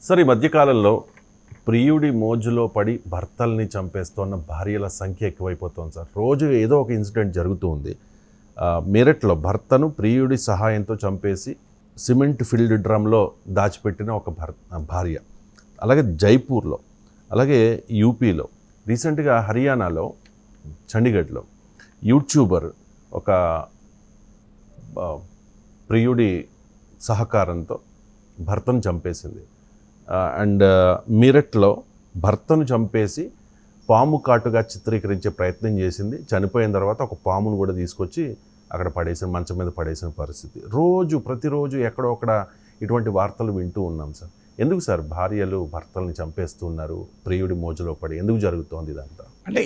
Sir, ఈ మధ్యకాలంలో ప్రియుడి మోజులో పడి భర్తల్ని చంపేస్తున్న భార్యల సంఖ్య ఎక్కువైపోతుంది సార్. రోజు ఏదో ఒక ఇన్సిడెంట్ జరుగుతూ ఉంది. మీరట్లో భర్తను ప్రియుడి సహాయంతో చంపేసి సిమెంట్ ఫిల్డ్ డ్రమ్లో దాచిపెట్టిన ఒక భార్య, అలాగే జైపూర్లో, అలాగే యూపీలో, రీసెంట్గా హర్యానాలో చండీగఢ్లో యూట్యూబర్ ఒక ప్రియుడి సహకారంతో భర్తను చంపేసింది. అండ్ మీరట్లో భర్తను చంపేసి పాము కాటుగా చిత్రీకరించే ప్రయత్నం చేసింది. చనిపోయిన తర్వాత ఒక పామును కూడా తీసుకొచ్చి అక్కడ పడేసిన, మంచం మీద పడేసిన పరిస్థితి. ప్రతిరోజు ఎక్కడో అక్కడ ఇటువంటి వార్తలు వింటూ ఉన్నాం సార్. ఎందుకు సార్ భార్యలు భర్తల్ని చంపేస్తున్నారు ప్రియుడి మోజులో పడి? ఎందుకు జరుగుతోంది ఇదంతా? అంటే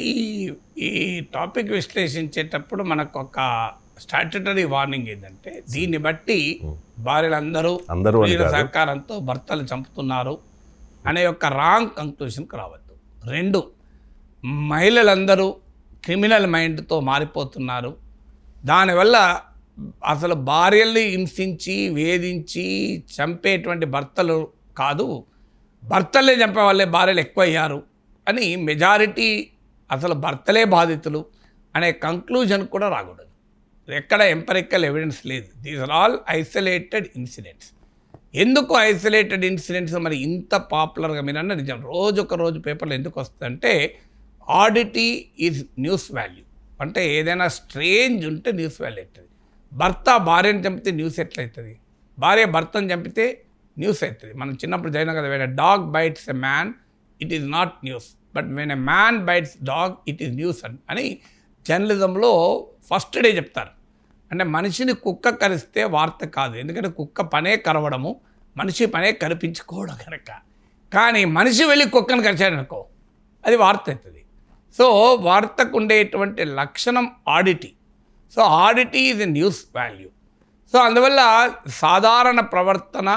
ఈ టాపిక్ విశ్లేషించేటప్పుడు మనకు ఒక స్టాట్యుటరీ వార్నింగ్ ఏంటంటే, దీన్ని బట్టి భార్యలందరూ సహకారంతో భర్తలు చంపుతున్నారు అనే ఒక రాంగ్ కంక్లూషన్కి రావద్దు. 2, మహిళలందరూ క్రిమినల్ మైండ్తో మారిపోతున్నారు. దానివల్ల అసలు భార్యల్ని హింసించి వేధించి చంపేటువంటి భర్తలు కాదు, భర్తలే చంపే వాళ్ళే భార్యలు ఎక్కువ అయ్యారు అని మెజారిటీ అసలు భర్తలే బాధితులు అనే కంక్లూజన్ కూడా రాకూడదు. ఎక్కడ ఎంపరికల్ ఎవిడెన్స్ లేదు. These are all isolated incidents. ఎందుకు ఐసోలేటెడ్ ఇన్సిడెంట్స్ మరి ఇంత పాపులర్గా మీరు అన్న నిజం రోజు పేపర్లో ఎందుకు వస్తుందంటే, ఆడిటీ ఈజ్ న్యూస్ వాల్యూ. అంటే ఏదైనా స్ట్రేంజ్ ఉంటే న్యూస్ వాల్యూ అవుతుంది. భర్త భార్యను చంపితే న్యూస్ ఎట్లయితుంది? భార్య భర్తను చంపితే న్యూస్ అవుతుంది. మనం చిన్నప్పుడు చదివిన కదా, when a dog bites a man it is not news, but when a man bites dog it is news అని జర్నలిజంలో ఫస్ట్ డే చెప్తారు. అంటే మనిషిని కుక్క కరిస్తే వార్త కాదు, ఎందుకంటే కుక్క పనే కరవడము, మనిషి పనే కరిపించుకోవడం కనుక. కానీ మనిషి వెళ్ళి కుక్కను కరిచాడనుకో అది వార్త అవుతుంది. సో వార్తకు ఉండేటువంటి లక్షణం oddity. So oddity is a news value. So అందువల్ల సాధారణ ప్రవర్తన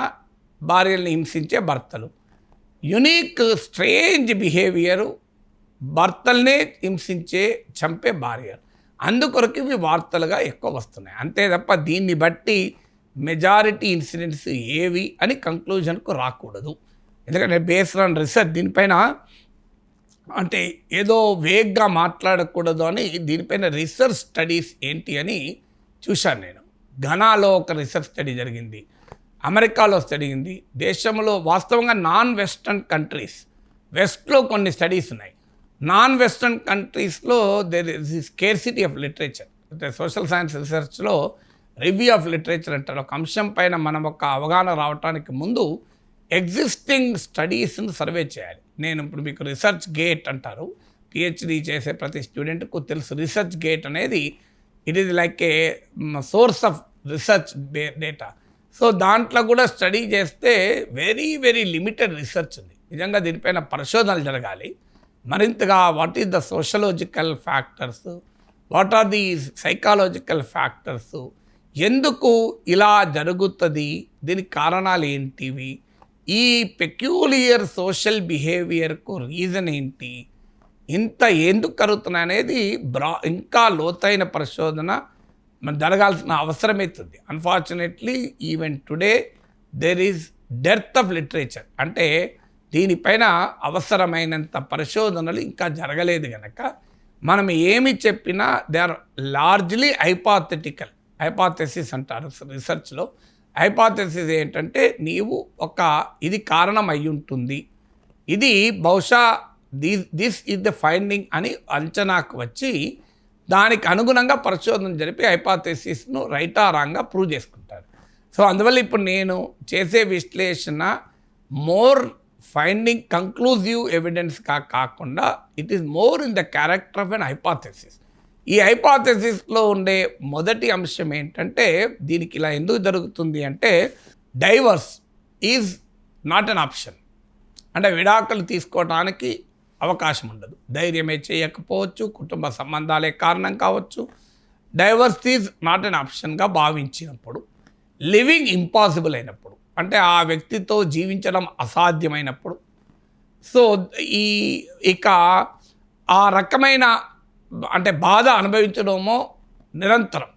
భార్యల్ని హింసించే భర్తలు, యునీక్ స్ట్రేంజ్ బిహేవియరు భర్తల్నే హింసించే చంపే భార్యలు, అందుకొరకు ఇవి వార్తలుగా ఎక్కువ వస్తున్నాయి. అంతే తప్ప దీన్ని బట్టి మెజారిటీ ఇన్సిడెంట్స్ ఏవి అని కంక్లూజన్కు రాకూడదు. ఎందుకంటే బేస్డ్ ఆన్ రీసెర్చ్ దీనిపైన, అంటే ఏదో వేగ్గా మాట్లాడకూడదు అని దీనిపైన రీసెర్చ్ స్టడీస్ ఏంటి అని చూశాను నేను. ఘనాలో ఒక రీసెర్చ్ స్టడీ జరిగింది, అమెరికాలో స్టడీ ఉంది, దేశంలో వాస్తవంగా నాన్ వెస్టర్న్ కంట్రీస్, వెస్ట్లో కొన్ని స్టడీస్ ఉన్నాయి. నాన్ వెస్టర్న్ కంట్రీస్లో there is scarcity of literature. అంటే సోషల్ సైన్స్ రీసెర్చ్లో రివ్యూ ఆఫ్ లిటరేచర్ అంటారు. ఒక అంశం పైన మనం ఒక అవగాహన రావడానికి ముందు ఎగ్జిస్టింగ్ స్టడీస్ని సర్వే చేయాలి. నేను ఇప్పుడు మీకు రీసెర్చ్ గేట్ అంటారు, పిహెచ్డి చేసే ప్రతి స్టూడెంట్కు తెలుసు. రీసెర్చ్ గేట్ అనేది it is like A source of research data. So దాంట్లో కూడా స్టడీ చేస్తే వెరీ లిమిటెడ్ రీసెర్చ్ ఉంది. నిజంగా దీనిపైన పరిశోధనలు జరగాలి మరింతగా. What is the sociological factors, what are the psychological factors, ఎందుకు ఇలా జరుగుతుంది, దీనికి కారణాలు ఏంటివి, ఈ పెక్యూలియర్ సోషల్ బిహేవియర్కు రీజన్ ఏంటి, ఇంత ఎందుకు కలుగుతున్నాయి అనేది ఇంకా లోతైన పరిశోధన జరగాల్సిన అవసరమవుతుంది. Unfortunately even today there is dearth of literature. అంటే దీనిపైన అవసరమైనంత పరిశోధనలు ఇంకా జరగలేదు కనుక మనం ఏమి చెప్పినా దే ఆర్ లార్జ్లీ హైపాథెసిస్ అంటారు రీసెర్చ్లో. హైపాథెసిస్ ఏంటంటే, నీవు ఇది కారణం అయి ఉంటుంది, ఇది బహుశా దిస్ ఈజ్ ద ఫైండింగ్ అని అంచనాకు వచ్చి దానికి అనుగుణంగా పరిశోధన జరిపి హైపాథెసిస్ను రైటా రాంగ్గా ప్రూవ్ చేసుకుంటారు. సో అందువల్ల ఇప్పుడు నేను చేసే విశ్లేషణ మోర్ ఫైండింగ్ కంక్లూజివ్ ఎవిడెన్స్ కాకుండా it is more in the character of an hypothesis. ఈ హైపాథెసిస్లో ఉండే మొదటి అంశం ఏంటంటే, దీనికి ఇలా ఎందుకు జరుగుతుంది అంటే, divorce is not an option. అంటే విడాకులు తీసుకోవడానికి అవకాశం ఉండదు, ధైర్యమే చేయకపోవచ్చు, కుటుంబ సంబంధాలే కారణం కావచ్చు. డైవర్స్ ఈజ్ నాట్ అన్ ఆప్షన్గా భావించినప్పుడు, లివింగ్ ఇంపాసిబుల్ అయినప్పుడు, అంటే ఆ వ్యక్తితో జీవించడం అసాధ్యమైనప్పుడు, సో ఇక ఆ రకమైన అంటే బాధ అనుభవించడమో నిరంతరం,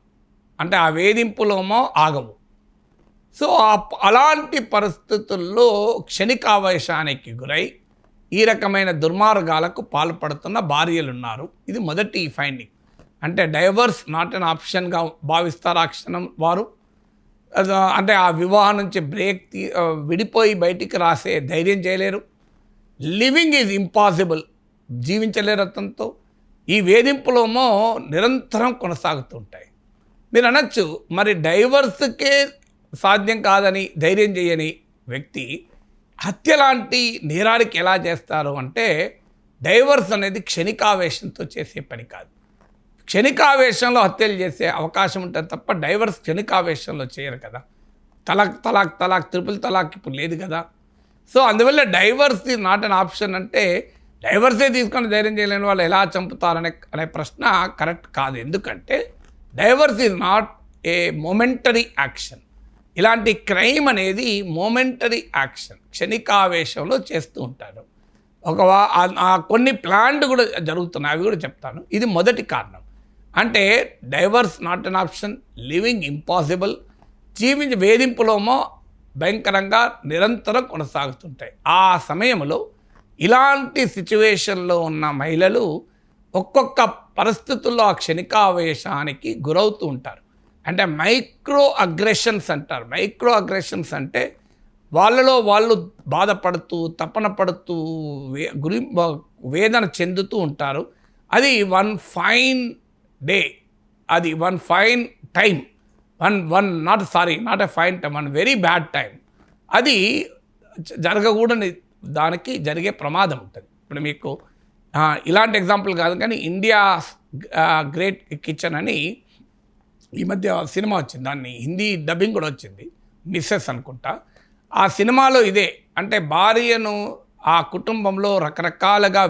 అంటే ఆ వేధింపులోమో ఆగవు. సో అలాంటి పరిస్థితుల్లో క్షణికావేశానికి గురై ఈ రకమైన దుర్మార్గాలకు పాల్పడుతున్న భార్యలు ఉన్నారు. ఇది మొదటి ఫైండింగ్. అంటే డైవర్స్ నాట్ అన్ ఆప్షన్గా భావిస్తారు ఆ క్షణం వారు. అంటే ఆ వివాహం నుంచి విడిపోయి బయటికి రాసే ధైర్యం చేయలేరు. లివింగ్ ఈజ్ ఇంపాసిబుల్, జీవించలేరు అతనితో. ఈ వేధింపులేమో నిరంతరం కొనసాగుతుంటాయి. మీరు అనొచ్చు, మరి డైవర్స్కే సాధ్యం కాదని ధైర్యం చేయని వ్యక్తి హత్య లాంటి నేరానికి ఎలా చేస్తారు అంటే, డైవర్స్ అనేది క్షణికావేశంతో చేసే పని కాదు. క్షణికావేశంలో హత్యలు చేసే అవకాశం ఉంటుంది తప్ప డైవర్స్ క్షణికావేశంలో చేయరు కదా. తలాక్ ట్రిపుల్ తలాక్ ఇప్పుడు లేదు కదా. సో అందువల్ల divorce is not an option. అంటే డైవర్సే తీసుకొని ధైర్యం చేయలేని వాళ్ళు ఎలా చంపుతారనే ప్రశ్న కరెక్ట్ కాదు. ఎందుకంటే divorce is not a momentary action. ఇలాంటి క్రైమ్ అనేది మొమెంటరీ యాక్షన్, క్షణికావేశంలో చేస్తూ ఉంటారు. కొన్ని ప్లాన్డ్ కూడా జరుగుతున్నాయి, అవి కూడా చెప్తాను. ఇది మొదటి కారణం. అంటే divorce not an option, living impossible, వేధింపులోమో భయంకరంగా నిరంతరం కొనసాగుతుంటాయి. ఆ సమయంలో ఇలాంటి సిచ్యువేషన్లో ఉన్న మహిళలు ఒక్కొక్క పరిస్థితుల్లో ఆ క్షణికావేశానికి గురవుతూ ఉంటారు. అంటే మైక్రో అగ్రెషన్స్ అంటారు. మైక్రో అగ్రెషన్స్ అంటే వాళ్ళలో వాళ్ళు బాధపడుతూ, తపన పడుతూ, వేదన చెందుతూ ఉంటారు. అది వన్ ఫైన్ డే, అది one fine time, not a fine time, one very bad time, అది జరగకూడని దానికి జరిగే ప్రమాదం ఉంటుంది. ఇప్పుడు మీకు ఇలాంటి ఎగ్జాంపుల్ కాదు కానీ ఇండియా గ్రేట్ కిచెన్ అని ఈ మధ్య సినిమా వచ్చింది, దాన్ని హిందీ డబ్బింగ్ కూడా వచ్చింది, మిస్సెస్ అనుకుంటా. ఆ సినిమాలో ఇదే, అంటే భార్యను ఆ కుటుంబంలో రకరకాలుగా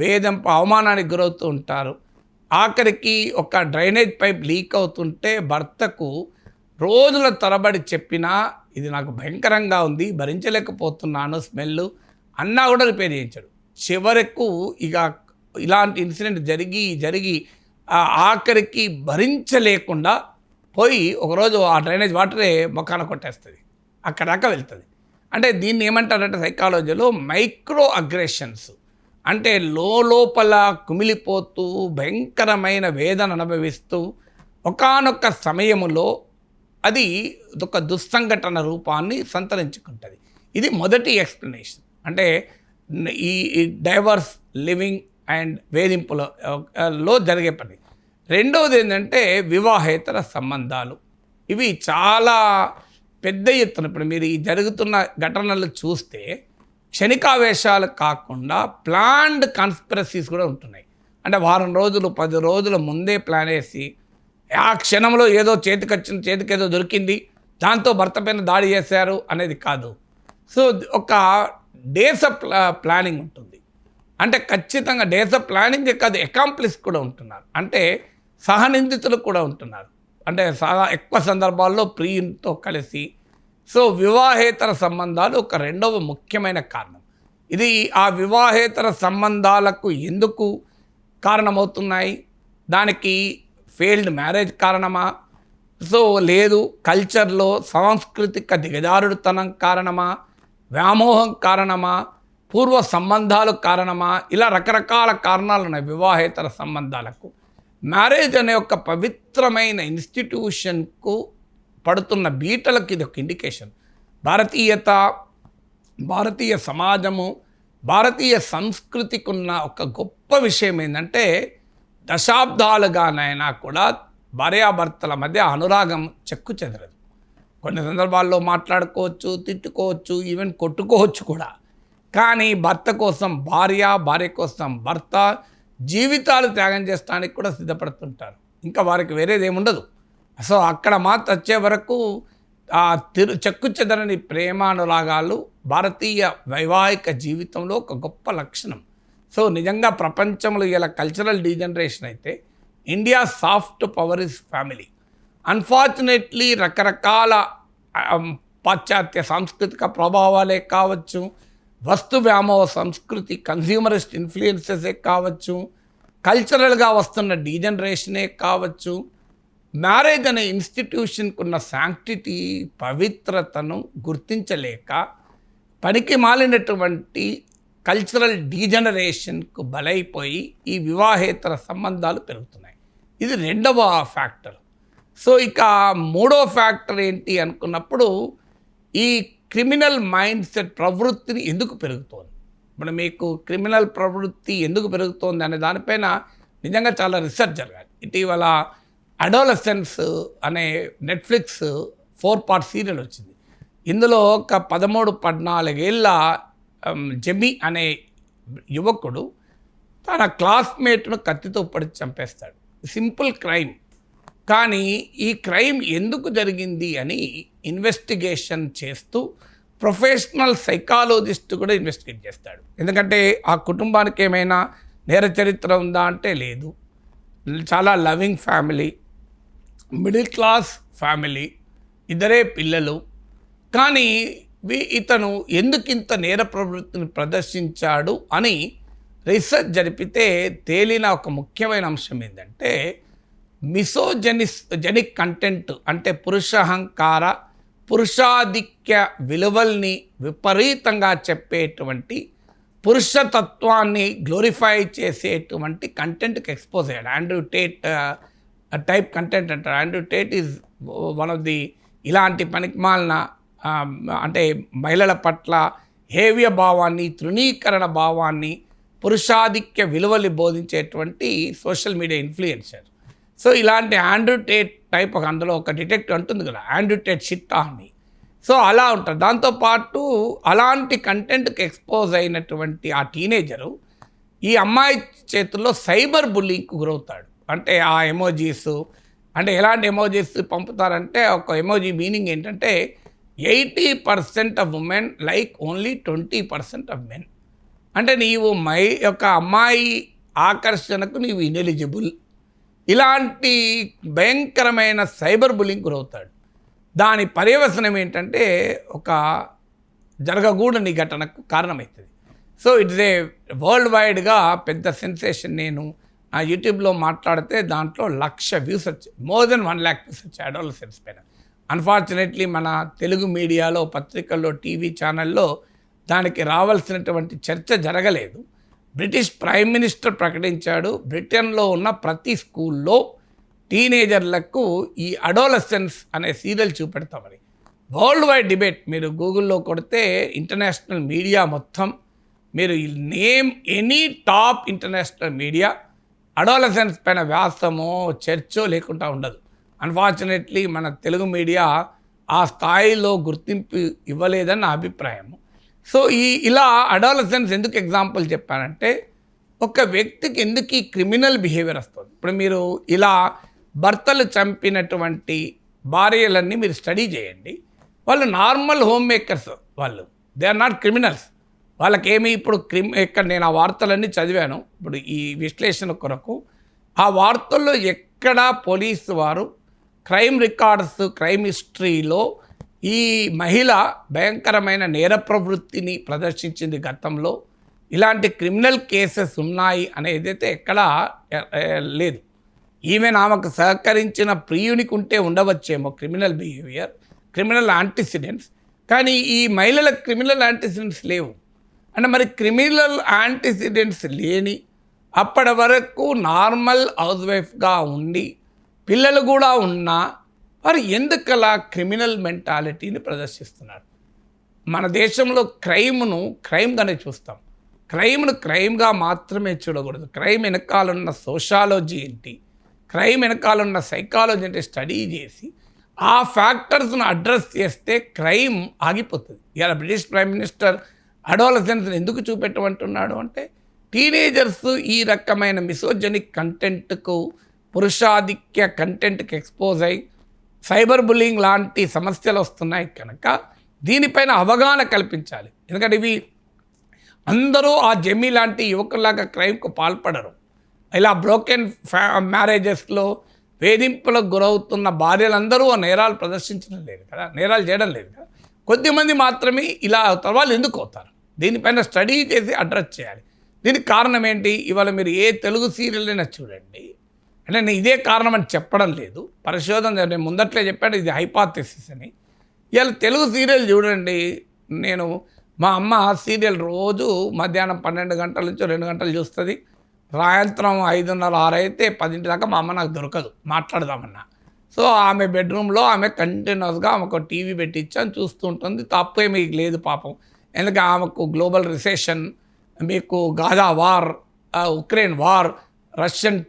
వేధింపు అవమానానికి గురవుతూ ఉంటారు. ఆఖరికి ఒక డ్రైనేజ్ పైప్ లీక్ అవుతుంటే భర్తకు రోజుల తరబడి చెప్పినా ఇది నాకు భయంకరంగా ఉంది, భరించలేకపోతున్నాను స్మెల్ అన్నా కూడా రిపేర్ చేయించాడు. చివరకు ఇక ఇలాంటి ఇన్సిడెంట్ జరిగి ఆఖరికి భరించలేకుండా పోయి ఒకరోజు ఆ డ్రైనేజ్ వాటరే మొఖాన కొట్టేస్తుంది, అక్కడ దాకా వెళ్తుంది. అంటే దీన్ని ఏమంటారంటే సైకాలజీలో మైక్రో అగ్రెషన్స్. అంటే లోపల కుమిలిపోతూ భయంకరమైన వేదన అనుభవిస్తూ ఒకానొక సమయంలో అది ఒక దుస్సంఘటన రూపాన్ని సంతరించుకుంటుంది. ఇది మొదటి ఎక్స్ప్లెనేషన్. అంటే ఈ డైవర్స్, లివింగ్ అండ్ వేధింపులో జరిగే పని. రెండవది ఏంటంటే వివాహేతర సంబంధాలు. ఇవి చాలా పెద్ద ఎత్తున ఇప్పుడు మీరు ఈ జరుగుతున్న ఘటనలు చూస్తే క్షణికావేశాలు కాకుండా ప్లాన్డ్ కాన్స్పిరసీస్ కూడా ఉంటున్నాయి. అంటే వారం రోజులు 10 రోజుల ముందే ప్లాన్ వేసి ఆ క్షణంలో ఏదో చేతికేదో దొరికింది, దాంతో భర్త పైన దాడి చేశారు అనేది కాదు. సో ఒక డేస్ ఆఫ్ ప్లానింగ్ ఉంటుంది. అంటే ఖచ్చితంగా డేస్ ఆఫ్ ప్లానింగే కాదు, అకాంప్లిస్ కూడా ఉంటున్నారు, అంటే సహనిందితులు కూడా ఉంటున్నారు. అంటే ఎక్కువ సందర్భాల్లో ప్రియుతో కలిసి. సో వివాహేతర సంబంధాలు ఒక రెండవ ముఖ్యమైన కారణం. ఇది ఆ వివాహేతర సంబంధాలకు ఎందుకు కారణమవుతున్నాయి? దానికి ఫెయిల్డ్ మ్యారేజ్ కారణమా? సో లేదు, కల్చర్లో సాంస్కృతిక దిగజారుడుతనం కారణమా? వ్యామోహం కారణమా? పూర్వ సంబంధాలు కారణమా? ఇలా రకరకాల కారణాలు ఉన్నాయి వివాహేతర సంబంధాలకు. మ్యారేజ్ అనే ఒక పవిత్రమైన ఇన్స్టిట్యూషన్కు పడుతున్న బీటలకు ఇది ఒక ఇండికేషన్. భారతీయత, భారతీయ సమాజము, భారతీయ సంస్కృతికి ఉన్న ఒక గొప్ప విషయం ఏంటంటే దశాబ్దాలుగానైనా కూడా భార్యాభర్తల మధ్య అనురాగం చెక్కు చెదరదు. కొన్ని సందర్భాల్లో మాట్లాడుకోవచ్చు, తిట్టుకోవచ్చు, ఈవెన్ కొట్టుకోవచ్చు కూడా. కానీ భర్త కోసం భార్య, భార్య కోసం భర్త జీవితాలు త్యాగం చేయడానికి కూడా సిద్ధపడుతుంటారు. ఇంకా వారికి వేరేది ఏముండదు. సో అక్కడ మాత్రం వచ్చే వరకు ఆ చెక్కు చెదరని ప్రేమానురాగాలు భారతీయ వైవాహిక జీవితంలో ఒక గొప్ప లక్షణం. సో నిజంగా ప్రపంచంలో ఇలా కల్చరల్ డీజనరేషన్ అయితే India soft power is family. Unfortunately రకరకాల పాశ్చాత్య సాంస్కృతిక ప్రభావాలే కావచ్చు, వస్తు వ్యామోహ సంస్కృతి, కన్స్యూమరిస్ట్ ఇన్ఫ్లుయెన్సెసే కావచ్చు, కల్చరల్గా వస్తున్న డీజనరేషనే కావచ్చు, మ్యారేజ్ అనే ఇన్స్టిట్యూషన్కు ఉన్న శాంక్టిటీ, పవిత్రతను గుర్తించలేక పనికి మాలినటువంటి కల్చరల్ డీజనరేషన్కు బలైపోయి ఈ వివాహేతర సంబంధాలు పెరుగుతున్నాయి. ఇది రెండవ ఫ్యాక్టర్. సో ఇక మూడో ఫ్యాక్టర్ ఏంటి అనుకున్నప్పుడు ఈ క్రిమినల్ మైండ్ సెట్ ప్రవృత్తిని ఎందుకు పెరుగుతోంది. ఇప్పుడు మీకు క్రిమినల్ ప్రవృత్తి ఎందుకు పెరుగుతోంది అనే దానిపైన నిజంగా చాలా రీసెర్చ్ జరగాలి. ఇటీవల అడోలసెన్స్ అనే నెట్ఫ్లిక్స్ 4-part సీరియల్ వచ్చింది. ఇందులో ఒక 13-14 ఏళ్ళ జెమీ అనే యువకుడు తన క్లాస్మేట్ను కత్తితో పొడిచి చంపేస్తాడు. Simple crime. కానీ ఈ క్రైమ్ ఎందుకు జరిగింది అని ఇన్వెస్టిగేషన్ చేస్తూ ప్రొఫెషనల్ సైకాలజిస్ట్ కూడా ఇన్వెస్టిగేట్ చేస్తాడు. ఎందుకంటే ఆ కుటుంబానికి ఏమైనా నేర చరిత్ర ఉందా అంటే లేదు. చాలా loving family, middle class family, ఇద్దరే పిల్లలు. కానీ ఇతను ఎందుకింత నేర ప్రవృత్తిని ప్రదర్శించాడు అని రీసెర్చ్ జరిపితే తేలిన ఒక ముఖ్యమైన అంశం ఏంటంటే మిసోజెనిక్ కంటెంట్, అంటే పురుషహంకార, పురుషాధిక్య విలువల్ని విపరీతంగా చెప్పేటువంటి, పురుషతత్వాన్ని గ్లోరిఫై చేసేటువంటి కంటెంట్కి ఎక్స్పోజ్ అయ్యాడు. ఆండ్రూ టేట్ టైప్ కంటెంట్ అంటారు. Andrew Tate is one of the ఇలాంటి పనికిమాలిన అంటే మహిళల పట్ల హేవ్య భావాన్ని, తృణీకరణ భావాన్ని, పురుషాధిక్య విలువలు బోధించేటువంటి సోషల్ మీడియా ఇన్ఫ్లుయెన్సర్. సో ఇలాంటి ఆండ్రూ టేట్ టైప్ అందులో ఒక డిటెక్టివ్ అంటుంది కదా, ఆండ్రూ టేట్ షిట్టా అని. సో అలా ఉంటుంది. దాంతోపాటు అలాంటి కంటెంట్కి ఎక్స్పోజ్ అయినటువంటి ఆ టీనేజరు ఈ అమ్మాయి చేతుల్లో సైబర్ బుల్లింగ్కు గురవుతాడు. అంటే ఆ ఎమోజీస్, అంటే ఎలాంటి ఎమోజీస్ పంపుతారంటే ఒక ఎమోజీ మీనింగ్ ఏంటంటే 80% of women like only 20% of men. అంటే నీవు యొక్క అమ్మాయి ఆకర్షణకు నీవు ఇనెలిజిబుల్. ఇలాంటి భయంకరమైన సైబర్ బుల్లింగ్ గురవుతాడు. దాని పర్యవసనం ఏంటంటే ఒక జరగకూడని ఘటనకు కారణమవుతుంది. సో ఇట్స్ ఏ వరల్డ్ వైడ్గా పెద్ద సెన్సేషన్. నేను నా యూట్యూబ్లో మాట్లాడితే దాంట్లో 1,00,000 వ్యూస్ వచ్చాయి, మోర్ దెన్ 1 lakh వ్యూస్ వచ్చాయి అడోలసెన్స్ పైన. అన్ఫార్చునేట్లీ మన తెలుగు మీడియాలో, పత్రికల్లో, టీవీ ఛానల్లో దానికి రావాల్సినటువంటి చర్చ జరగలేదు. బ్రిటిష్ ప్రైమ్ మినిస్టర్ ప్రకటించాడు, బ్రిటన్లో ఉన్న ప్రతి స్కూల్లో టీనేజర్లకు ఈ అడోలసెన్స్ అనే సీరియల్ చూపెడతామని. World wide debate. మీరు గూగుల్లో కొడితే ఇంటర్నేషనల్ మీడియా మొత్తం, మీరు name any top international media, adolescence పైన వ్యాసమో చర్చో లేకుండా ఉండదు. అన్ఫార్చునేట్లీ మన తెలుగు మీడియా ఆ స్థాయిలో గుర్తింపు ఇవ్వలేదని నా అభిప్రాయం. సో ఇలా అడోలసెన్స్ ఎందుకు ఎగ్జాంపుల్ చెప్పానంటే ఒక వ్యక్తికి ఎందుకు ఈ క్రిమినల్ బిహేవియర్ వస్తుంది. ఇప్పుడు మీరు ఇలా భర్తలు చంపినటువంటి భార్యలన్నీ మీరు స్టడీ చేయండి. వాళ్ళు నార్మల్ హోమ్ మేకర్స్, వాళ్ళు దే ఆర్ నాట్ క్రిమినల్స్. వాళ్ళకేమి ఇప్పుడు ఇక్కడ నేను ఆ వార్తలన్నీ చదివాను ఇప్పుడు ఈ విశ్లేషణ కొరకు. ఆ వార్తల్లో ఎక్కడా పోలీసు వారు క్రైమ్ రికార్డ్స్, క్రైమ్ హిస్టరీలో ఈ మహిళ భయంకరమైన నేర ప్రవృత్తిని ప్రదర్శించింది గతంలో, ఇలాంటి క్రిమినల్ కేసెస్ ఉన్నాయి అనేదైతే ఎక్కడా లేదు. ఈవెన్ ఆమెకు సహకరించిన ప్రియునికి ఉంటే ఉండవచ్చేమో క్రిమినల్ బిహేవియర్, క్రిమినల్ యాంటిసిడెంట్స్. కానీ ఈ మహిళలకు క్రిమినల్ యాంటిసిడెంట్స్ లేవు. అంటే మరి క్రిమినల్ యాంటిసిడెంట్స్ లేని అప్పటి వరకు నార్మల్ హౌస్ వైఫ్గా ఉండి పిల్లలు కూడా ఉన్నా వారు ఎందుకలా క్రిమినల్ మెంటాలిటీని ప్రదర్శిస్తున్నారు? మన దేశంలో క్రైమ్ను క్రైమ్గానే చూస్తాం. క్రైమ్ను క్రైమ్గా మాత్రమే చూడకూడదు. క్రైమ్ వెనకాలన్న సోషాలజీ ఏంటి, క్రైమ్ వెనకాలన్న సైకాలజీ అంటే స్టడీ చేసి ఆ ఫ్యాక్టర్స్ను అడ్రస్ చేస్తే క్రైమ్ ఆగిపోతుంది. ఇలా బ్రిటిష్ ప్రైమ్ మినిస్టర్ అడోలసెన్స్ని ఎందుకు చూపెట్టమంటున్నాడు అంటే టీనేజర్స్ ఈ రకమైన మిసోజనిక్ కంటెంట్కు, పురుషాధిక్య కంటెంట్కి ఎక్స్పోజ్ అయ్యి సైబర్ బుల్లింగ్ లాంటి సమస్యలు వస్తున్నాయి కనుక దీనిపైన అవగాహన కల్పించాలి. ఎందుకంటే ఇవి అందరూ ఆ జెమీ లాంటి యువకుల్లాగా క్రైమ్కు పాల్పడరు. ఇలా బ్రోకెన్ మ్యారేజెస్లో వేధింపులకు గురవుతున్న భార్యలందరూ ఆ నేరాలు ప్రదర్శించడం లేదు కదా, నేరాలు చేయడం లేదు కదా. కొద్దిమంది మాత్రమే ఇలా అవుతారు. వాళ్ళు ఎందుకు అవుతారు? దీనిపైన స్టడీ చేసి అడ్రస్ చేయాలి. దీనికి కారణం ఏంటి? ఇవాళ మీరు ఏ తెలుగు సీరియల్ అయినా చూడండి, అంటే నేను ఇదే కారణం అని చెప్పడం లేదు. పరిశోధన నేను ముందట్లే చెప్పాను, ఇది హైపాథెసిస్ అని. ఇవాళ తెలుగు సీరియల్ చూడండి, నేను మా అమ్మ సీరియల్ రోజు మధ్యాహ్నం 12 గంటల నుంచి 2 గంటలు చూస్తుంది. సాయంత్రం 5:30, 6 అయితే 10 దాకా మా అమ్మ నాకు దొరకదు మాట్లాడదామన్నా. సో ఆమె బెడ్రూమ్లో ఆమె కంటిన్యూస్గా ఆమెకు టీవీ పెట్టించాను, చూస్తూ ఉంటుంది. తప్పేమీ లేదు పాపం. ఎందుకంటే ఆమెకు గ్లోబల్ రిసెషన్, మీకు Gaza war, Ukraine war, Russian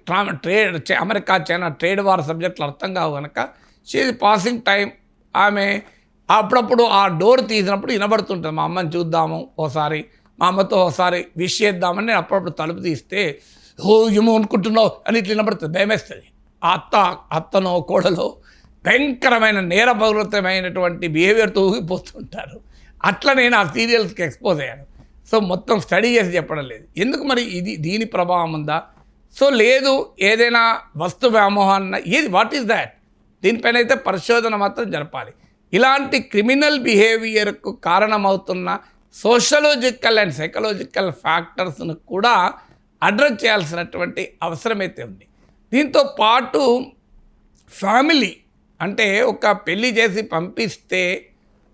trade, America China trade war సబ్జెక్టులు అర్థం కావు కనుక షీఈ్ పాసింగ్ టైం. ఆమె అప్పుడప్పుడు ఆ డోర్ తీసినప్పుడు వినబడుతుంటుంది, మా అమ్మని చూద్దాము ఓసారి, మా అమ్మతో ఒకసారి విష్ చేద్దామని నేను అప్పుడప్పుడు తలుపు తీస్తే ఏమో అనుకుంటున్నావు అని ఇట్లా వినబడుతుంది, భయమేస్తుంది. ఆ అత్తనో కోడలో భయంకరమైన నేరపూరితమైనటువంటి బిహేవియర్తో ఊగిపోతుంటారు. అట్లా నేను ఆ సీరియల్స్కి ఎక్స్పోజ్ అయ్యాను. సో మొత్తం స్టడీ చేసి చెప్పడం లేదు. ఎందుకు మరి దీని ప్రభావం ఉందా? సో లేదు, ఏదైనా వస్తు వ్యామోహాన్న ఏది, వాట్ ఈస్ దాట్, దీనిపైన అయితే పరిశోధన మాత్రం జరపాలి. ఇలాంటి క్రిమినల్ బిహేవియర్కు కారణమవుతున్న సోషలాజికల్ అండ్ సైకలాజికల్ ఫ్యాక్టర్స్ను కూడా అడ్రస్ చేయాల్సినటువంటి అవసరమైతే ఉంది. దీంతో పాటు ఫ్యామిలీ అంటే ఒక పెళ్ళి చేసి పంపిస్తే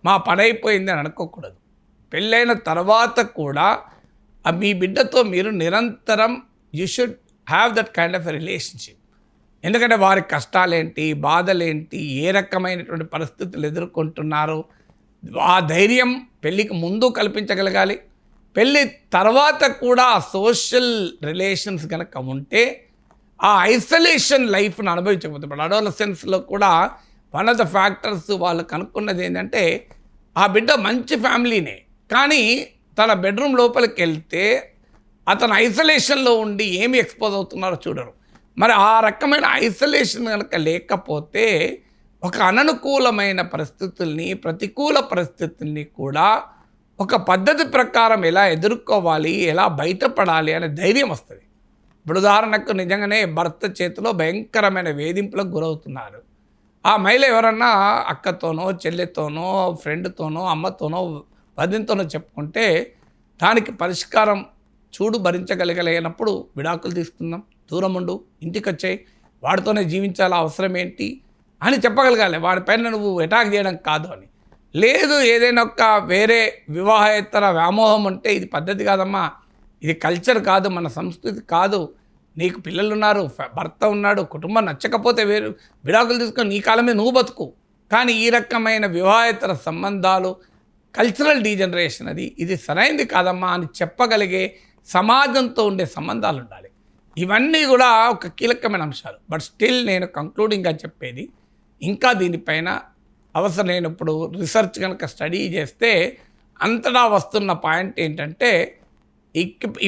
మా పని అయిపోయింది అని అనుకోకూడదు. పెళ్ళైన తర్వాత కూడా మీ బిడ్డతో మీరు నిరంతరం you should have that kind of a relationship. ఎందుకంటే వారి కష్టాలేంటి, బాధలేంటి, ఏ రకమైనటువంటి పరిస్థితులు ఎదుర్కొంటున్నారు, ఆ ధైర్యం పెళ్ళికి ముందు కల్పించగలగాలి. పెళ్ళి తర్వాత కూడా ఆ సోషల్ రిలేషన్స్ కనుక ఉంటే ఆ ఐసోలేషన్ లైఫ్ను అనుభవించకపోతే, ఇప్పుడు అడోలసెన్స్లో కూడా వన్ ఆఫ్ ద ఫ్యాక్టర్స్ వాళ్ళు కనుక్కున్నది ఏంటంటే ఆ బిడ్డ మంచి ఫ్యామిలీనే, కానీ తన బెడ్రూమ్ లోపలికి వెళ్తే అతను ఐసోలేషన్లో ఉండి ఏమి ఎక్స్పోజ్ అవుతున్నారో చూడరు. మరి ఆ రకమైన ఐసోలేషన్ కనుక లేకపోతే ఒక అననుకూలమైన పరిస్థితుల్ని, ప్రతికూల పరిస్థితుల్ని కూడా ఒక పద్ధతి ప్రకారం ఎలా ఎదుర్కోవాలి, ఎలా బయటపడాలి అనే ధైర్యం వస్తుంది. ఇప్పుడు ఉదాహరణకు నిజంగానే భర్త చేతిలో భయంకరమైన వేధింపులకు గురవుతున్నారు. ఆ మహిళ ఎవరన్నా అక్కతోనో, చెల్లెతోనో, ఫ్రెండ్తోనో, అమ్మతోనో, వదినతోనో చెప్పుకుంటే దానికి పరిష్కారం చూడు భరించగలిగలేనప్పుడు విడాకులు తీసుకుందాం, దూరం ఉండు, ఇంటికి వచ్చాయి, వాడితోనే జీవించాల అవసరం ఏంటి అని చెప్పగలగాలి. వాడిపైన నువ్వు అటాక్ చేయడం కాదు అని. లేదు, ఏదైనా ఒక వేరే వివాహేతర వ్యామోహం ఉంటే ఇది పద్ధతి కాదమ్మా, ఇది కల్చర్ కాదు, మన సంస్కృతి కాదు, నీకు పిల్లలు ఉన్నారు, భర్త ఉన్నాడు, కుటుంబం నచ్చకపోతే వేరు విడాకులు తీసుకొని నీ కాలం మీద నువ్వు బతుకు. కానీ ఈ రకమైన వివాహేతర సంబంధాలు కల్చరల్ డీజనరేషన్, ఇది సరైనది కాదమ్మా అని చెప్పగలిగే సమాజంతో ఉండే సంబంధాలు ఉండాలి. ఇవన్నీ కూడా ఒక కీలకమైన అంశాలు. బట్ స్టిల్ నేను కంక్లూడింగ్గా చెప్పేది, ఇంకా దీనిపైన అవసరం. నేను ఇప్పుడు రీసెర్చ్ కనుక స్టడీ చేస్తే అంతటా వస్తున్న పాయింట్ ఏంటంటే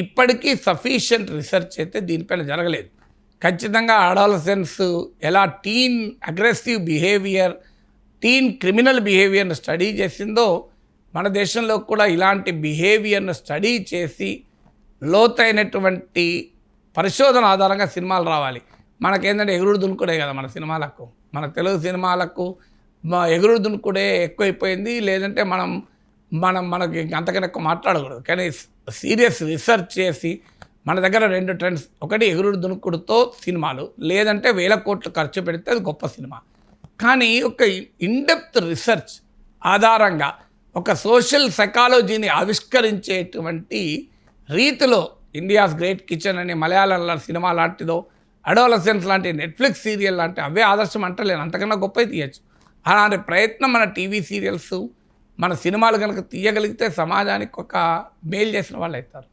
ఇప్పటికీ సఫిషియంట్ రీసెర్చ్ అయితే దీనిపైన జరగలేదు. ఖచ్చితంగా అడాలసెన్స్ ఎలా టీన్ అగ్రెసివ్ బిహేవియర్, టీన్ క్రిమినల్ బిహేవియర్ను స్టడీ చేసిందో మన దేశంలో కూడా ఇలాంటి బిహేవియర్ను స్టడీ చేసి లోతైనటువంటి పరిశోధన ఆధారంగా సినిమాలు రావాలి. మనకేంటంటే ఎగురుడు దునుకుడే కదా మన సినిమాలకు, మన తెలుగు సినిమాలకు ఎగురుడు దునుకుడే ఎక్కువైపోయింది. లేదంటే మనకి అంతకన్నా ఎక్కువ మాట్లాడకూడదు. కానీ సీరియస్ రీసెర్చ్ చేసి మన దగ్గర 2 ట్రెండ్స్, ఒకటి ఎగురుడు దునుకుడుతో సినిమాలు, లేదంటే 1000 కోట్లు ఖర్చు పెడితే అది గొప్ప సినిమా. కానీ ఒక ఇన్డెప్త్ రీసెర్చ్ ఆధారంగా ఒక సోషల్ సైకాలజీని ఆవిష్కరించేటువంటి రీతిలో ఇండియాస్ గ్రేట్ కిచెన్ అని మలయాళంలో సినిమా లాంటిదో, అడోలసెన్స్ లాంటి నెట్ఫ్లిక్స్ సీరియల్ లాంటి అవే ఆదర్శం అంటలేను, అంతకన్నా గొప్పవి తీయచ్చు. అలాంటి ప్రయత్నం మన టీవీ సీరియల్స్, మన సినిమాలు కనుక తీయగలిగితే సమాజానికి ఒక మేలు చేసిన వాళ్ళు అవుతారు.